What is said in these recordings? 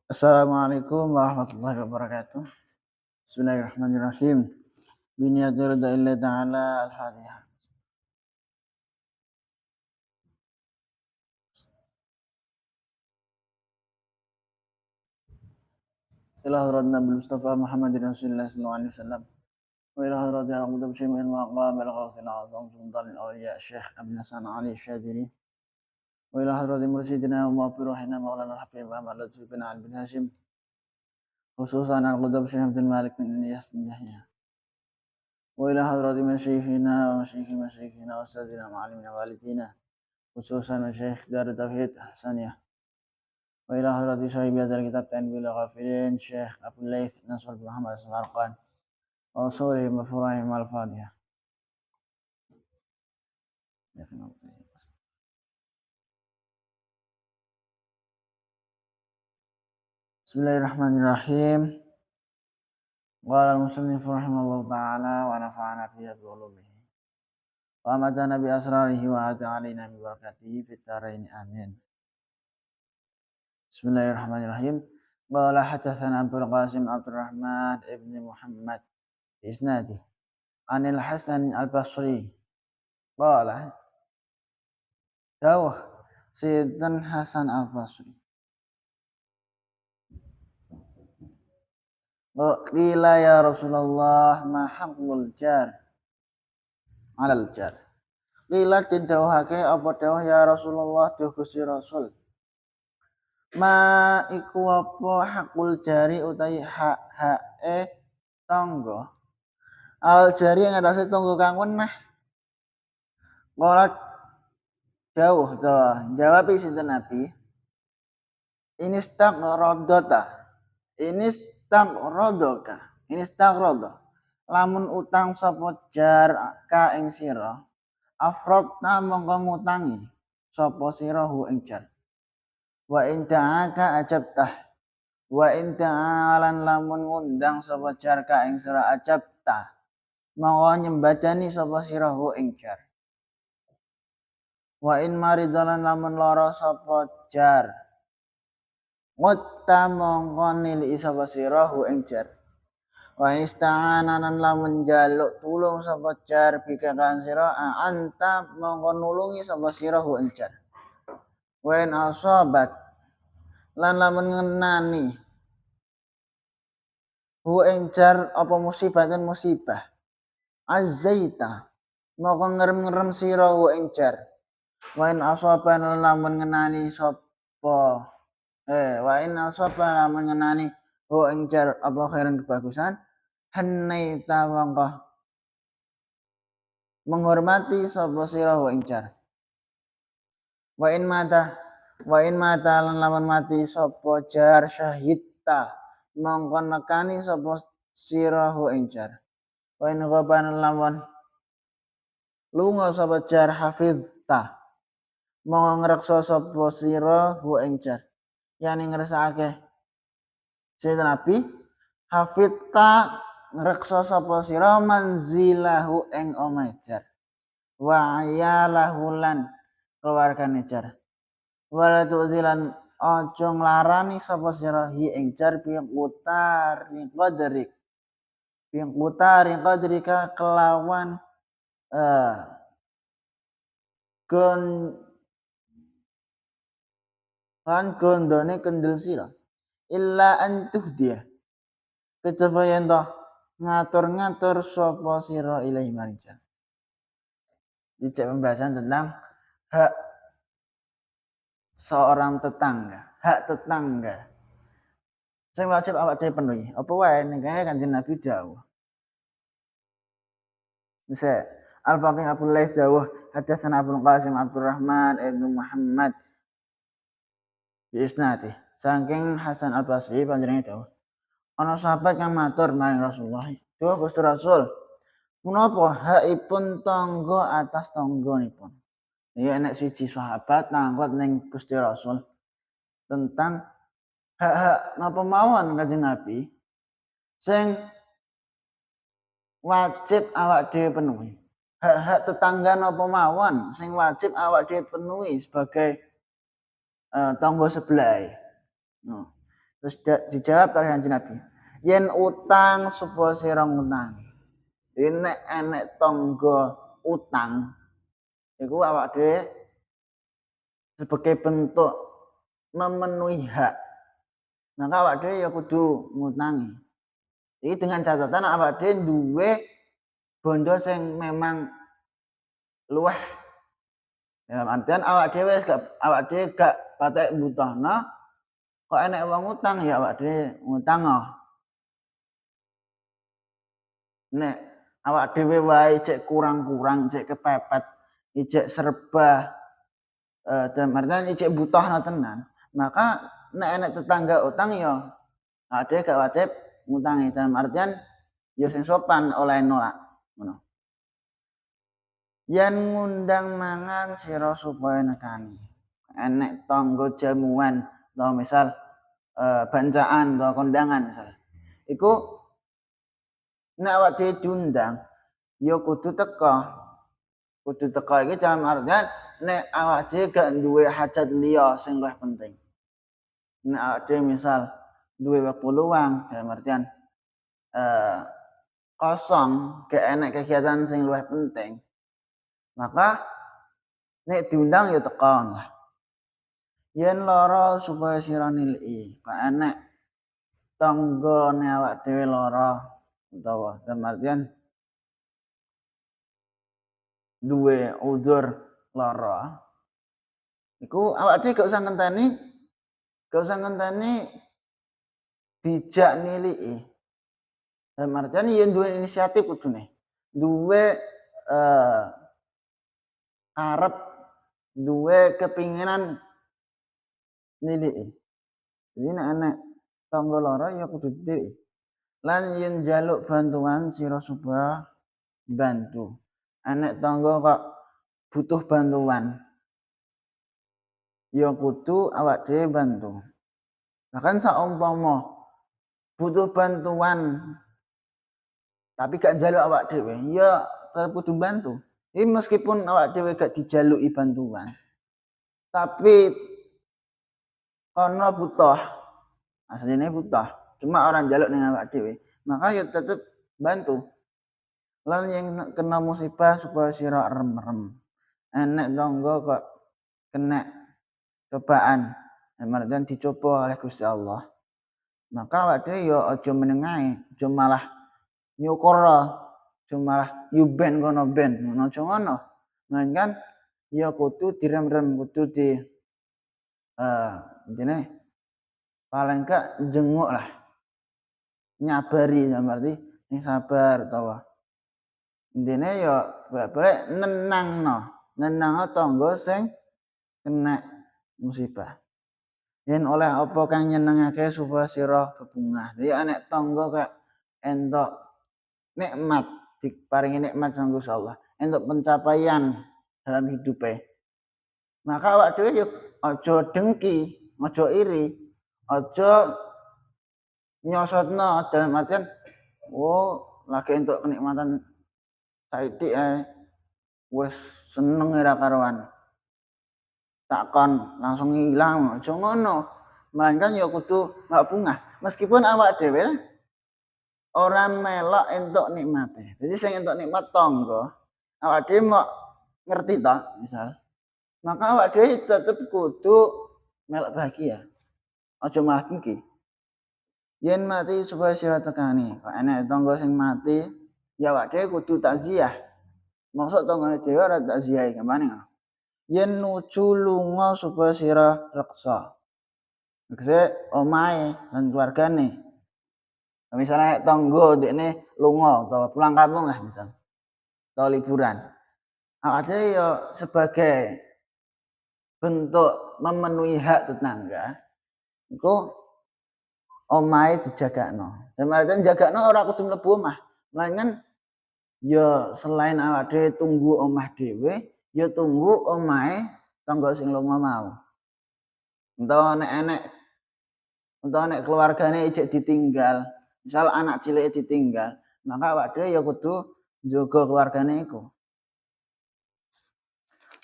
Assalamualaikum warahmatullahi wabarakatuh. Bismillahirrahmanirrahim. Biniyatir illa ta'ala al-Fatihah. Ila hadrat Nabi Mustafa Muhammadin Rasulullah sallallahu alaihi wasallam. Wa ila hadrat al-Qudub Syai'in maqam al-Ghasil Azam Sultan al-Awliya Syekh Abdul Hasan Ali Syadili. Wa ila hadrat Mursyidina wa Mawfiruhina Maulana al-Habib Ahmad Lutfi bin Ali bin Hashim. Khususan al-Qudub Syekh Abdul Malik bin Ilyas bin Yahya. Wa ila hadrat masyayikhina wa masyayikhina wa ustazina ma'alimina walidina. Khususan Syekh Darut Tauhid Hasaniyah. وإلى حضرة صاحب هذا الكتاب تنبيه الغافلين الشيخ أبو الليث نصر بن محمد السمرقان وأصولهم وفروعهم الفاتحة. بسم الله الرحمن الرحيم. قال المصنف رحمه الله تعالى ونفعنا فيها بعلومه وأمدنا بأسراره وأعاد علينا ببركاته في الدارين آمين. بسم الله الرحمن الرحيم. قال حدثنا أبو القاسم عبد الرحمن ابن محمد بإسناده عن الحسن البصري قال dawuh Sayyidina Hasan Al-Basri. Qila ya Rasulullah ma haqqul jar 'alal jar. Qila dawuhake apa dawuh ya Rasulullah duh Gusti Rasul. Ma iku apa haqqul jari utawi hak-hake tangga. Al jari ngatasi tangga kang weneh. Qala dawuh to jawab sinten Nabi. Inistaghrodoka lamun utang sapa jar ka ing sira afrodna mongko ngutangi sapa sira hu ing jar wa in ta'aka ajabtah wa in ta'alan lamun ngundang sapa jar ka ing sira ajabtah mongko nyembadani sapa sira hu ing jar wa in maridalan lamun lara sapa jar Mutta mongko nili sapa sira hu ing jar. Wa ista'ananan lamun njaluk tulung sapa jar bika kan sira anta mongko nulungi sapa sira hu ing jar. Wa in asabat lan lamun ngenani hu ing jar apa musibatan musibah. Azzaita mongko ngerem-ngerem sira hu ing jar. Wa in asaban lamun ngenani sapa wa in asaba mengenani hu ing jar apa khairan kebagusan hanaita mongko menghormati sapa sira hu ing jar wa in mata lan lamun mati sapa jar syahidta mongko nekani sapa sira hu ing jar wa in ghaban lamun lunga sapa jar hafizta mongko ngreksa sapa sira hu ing jar yani ngersakake Sayyidina Nabi hafidta ngreksa sapa sira manzilahu ing omahe jar wa ayalahu lan keluargane jar wala tuzilan aja nglarani sapa sira hi ing jar bi qadrika kelawan gondone kendel sira illa antuh dia kejaba yen to ngatur-ngatur sapa sira ilahi maring. Dicek pembahasan tentang hak seorang tetangga, hak tetangga. Sing wajib awak dhewe penuhi. Apa wae ning Kanjeng Nabi dawuh. Bisa Al-Faqih Abu Laits dawuh hadatsana Abdul Qasim Abdurrahman ibnu Muhammad bi isnadi saking Hasan Al-Basri panjenengan dawuh ana sahabat kang matur maring Rasulullah duh Gusti Rasul menapa hakipun tangga atas tangganipun ya nek siji sahabat nangkut ning Gusti Rasul tentang hak-hak napa mawon Kanjeng Nabi sing wajib awak dhewe penuhi hak-hak tetangga napa mawon sing wajib awak dhewe penuhi sebagai tangga sebelah. Terus dijawab kali Kanjeng Nabi, yen utang supaya sira ngutangi. Nek enek tangga utang iku awak dhewe sebagai bentuk memenuhi hak. Maka awak dhewe ya kudu ngutangi. Iki dengan catatan awak dhewe duwe bondo sing memang luweh. Dalam artian awak dhewe gak patek mbutuhno, kok enek wong utang ya awak dhewe ngutang. Nek awak dhewe wae cek kurang-kurang, cek kepepet, ijek serba dalam artian ijek butuhno tenan, maka nek enek tetangga utang ya awak dhewe gak wajib ngutangi. Dalam artian ya sing sopan oleh nolak ngono. Yen ngundang mangan sira supaya nekani. Enek tangga jamuan, atau misal bancaan atau kondangan misal. Iku nek awak dhewe diundang ya kudu teka. Kudu teka iki dalam artian nek awak dhewe gak duwe hajat liya sing luwih penting. Nek awak dhewe misal duwe wektu luang dalam artian kosong, gak enek kegiatan sing luwih penting. Maka nek diundang ya teka lah. Yen lara supaya sira niliki, kok enek tanggane awak dhewe lara utawa dalam artian duwe udzur lara. Iku awak dhewe gak usah ngenteni dijak niliki. Dalam artian yen duwe inisiatif kudune. Duwe arep duwe kepinginan niliki. Jadi nek enek tangga lara ya kudu niliki. Lan yen njaluk bantuan sira supaya bantu. Enek tangga kok butuh bantuan. Ya kudu awak dhewe bantu. Bahkan saumpama butuh bantuan tapi gak njaluk awak dhewe, ya tetep kudu bantu. Ini meskipun awak dhewe gak dijaluki bantuan, tapi kono butuh, asline butuh, cuma orang njaluk ning awak dhewe, maka ya tetep bantu. Lan yang kena musibah supaya sira rem-rem. Enek tangga kok kena cobaan, artian dicoba oleh Gusti Allah. Maka awak dhewe ya aja menengae, aja malah nyukur, aja malah yuben kono ben, ngono aja ngono. Melainkan ya kudu direm-rem, kudu di intine paling gak jenguk lah. Nyabari dalam arti sing sabar utawa intine ya boleh nenangno tangga sing kena musibah. Yen oleh apa kang nyenengake supaya sira bebungah. Jadi enek tangga kayak entuk nikmat, diparingi nikmat sang Gusti Allah, entuk pencapaian dalam hidupe. Maka awak dhewe ya aja dengki, aja iri, aja nyosotno dalam artian lagi entuk kenikmatan saithik ae wis seneng ora karuan. Takon langsung ilang, aja ngono. Melainkan ya kudu bungah. Meskipun awak dhewe ora melok entuk nikmate. Jadi sing entuk nikmat tangga, awak dhewe mok ngerti to, misal. Maka awak dhewe tetep kudu melok bahagia. Aja malah dengki. Yen mati supaya sira tekani. Kok enek tangga sing mati, ya awak dhewe kudu takziah. Maksud tanggane dhewe ora takziah gimana ngono. Yen nuju lunga supaya sira reksa. Tegese omahe lan keluargane. Misalnya tangga dekne lunga utawa pulang kampung lah misal. Atau liburan. Awak dhewe ya sebagai bentuk memenuhi hak tetangga iku omahe dijagakno. Dalam artian jagakno ora kudu mlebu omah, mlainkan ya selain awak dhewe tunggu omah dhewe, ya tunggu omahe tangga sing lunga mau. Entah nek keluargane ijek ditinggal, misal anak cilike ditinggal, maka awak dhewe ya kudu njaga keluargane iku.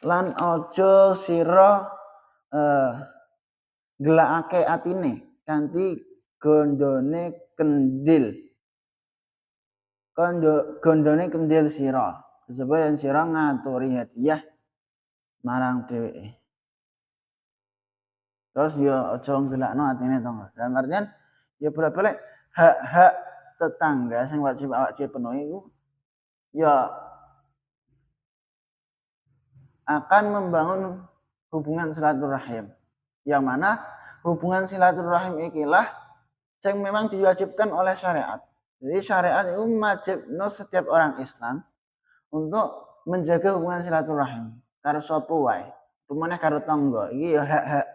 Lan aja sira gelakake atine. kanthi gondone kendil. Gondone kendil sira. Supaya yen sira ngaturi hadiah marang dheweke. Terus ya aja nggelakno atine to. Dalam artian ya bolak-balik hak-hak tetangga sing wajib awak dhewe penuhi iku ya akan membangun hubungan silaturahim. Yang mana hubungan silaturahim ikilah yang memang diwajibkan oleh syariat. Jadi syariat itu wajibno setiap orang Islam untuk menjaga hubungan silaturahim karo sapa wae. Pemane karo tangga. Iki ya hak-hak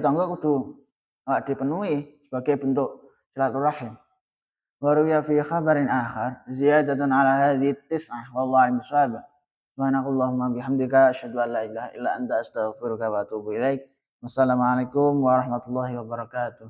tangga kudu awak dipenuhi sebagai bentuk silaturahim. Wa ruya fi khabarin akhar ziyadatun ala hadhihi tis'ah wallahu a'lam bishawab. Subhanakallahumma bihamdika asyhadu an la ilaha illa anta astaghfiruka wa atubu ilaik. Wassalamualaikum warahmatullahi wabarakatuh.